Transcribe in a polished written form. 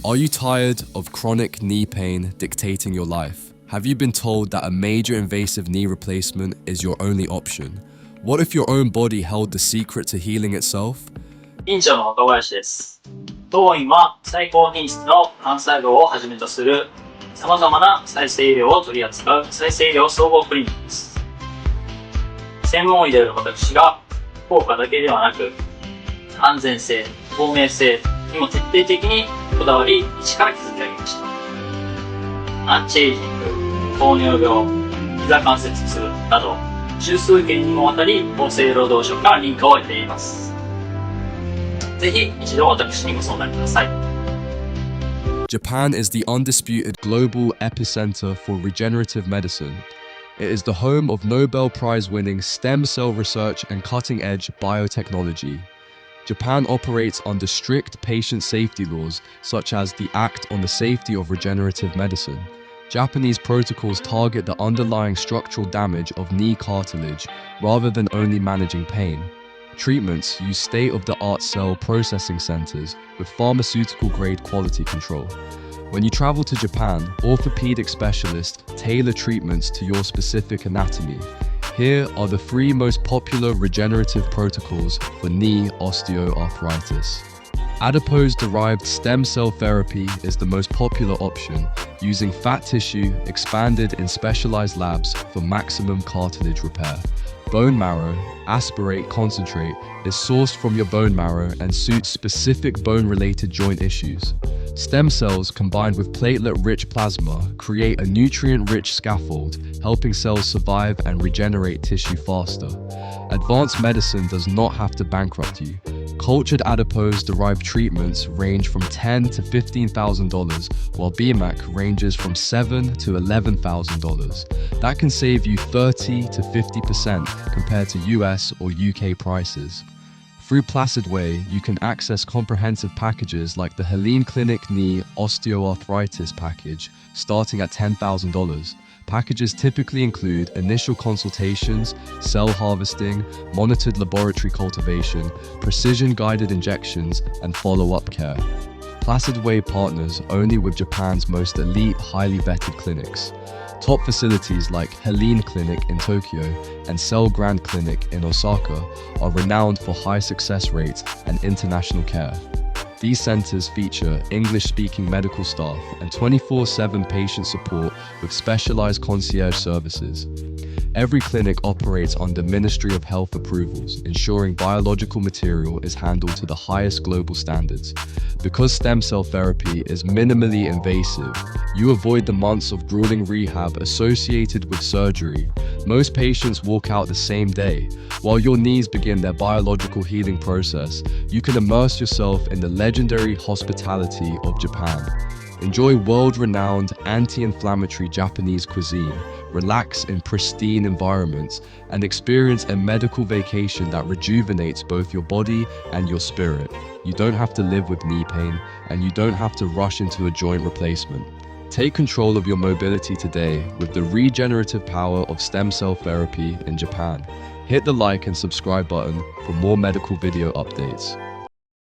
Are you tired of chronic knee pain dictating your life? Have you been told that a major invasive knee replacement is your only option? What if your own body held the secret to healing itself? 院長の若林です。当院は最高品質の幹細胞をはじめとする様々な再生医療を取り扱う再生医療総合クリニックです。専門医である私が効果だけではなく安全性、透明性にも徹底的にこだわり一から築き上げました。アンチエイジング、糖尿病、膝関節痛など十数件にもわたり厚生労働省から認可を得ています。ぜひ一度私にご相談ください。Japan is the undisputed global epicenter for regenerative medicine. It is the home of Nobel Prize-winning stem cell research and cutting-edge biotechnology. Japan operates under strict patient safety laws, such as the Act on the Safety of Regenerative Medicine. Japanese protocols target the underlying structural damage of knee cartilage rather than only managing pain. Treatments use state-of-the-art cell processing centers with pharmaceutical-grade quality control. When you travel to Japan, orthopedic specialists tailor treatments to your specific anatomy. Here are the 3 most popular regenerative protocols for knee osteoarthritis. Adipose-derived stem cell therapy is the most popular option, using fat tissue expanded in specialized labs for maximum cartilage repair. Bone marrow, Aspirate concentrate, is sourced from your bone marrow and suits specific bone-related joint issues. Stem cells combined with platelet-rich plasma create a nutrient-rich scaffold, helping cells survive and regenerate tissue faster. Advanced medicine does not have to bankrupt you. Cultured adipose-derived treatments range from $10,000 to $15,000, while BMAC ranges from $7,000 to $11,000. That can save you 30 to 50% compared to US or UK prices. Through PlacidWay, you can access comprehensive packages like the Helene Clinic Knee Osteoarthritis package, starting at $10,000. Packages typically include initial consultations, cell harvesting, monitored laboratory cultivation, precision-guided injections, and follow-up care. PlacidWay partners only with Japan's most elite, highly vetted clinics. Top facilities like Helene Clinic in Tokyo and Cell Grand Clinic in Osaka are renowned for high success rates and international care. These centers feature English-speaking medical staff and 24/7 patient support with specialized concierge services. Every clinic operates under Ministry of Health approvals, ensuring biological material is handled to the highest global standards. Because stem cell therapy is minimally invasive, you avoid the months of grueling rehab associated with surgery. Most patients walk out the same day. While your knees begin their biological healing process, you can immerse yourself in the legendary hospitality of Japan. Enjoy world-renowned anti-inflammatory Japanese cuisine, relax in pristine environments, and experience a medical vacation that rejuvenates both your body and your spirit. You don't have to live with knee pain, and you don't have to rush into a joint replacement. Take control of your mobility today with the regenerative power of stem cell therapy in Japan. Hit the like and subscribe button for more medical video updates.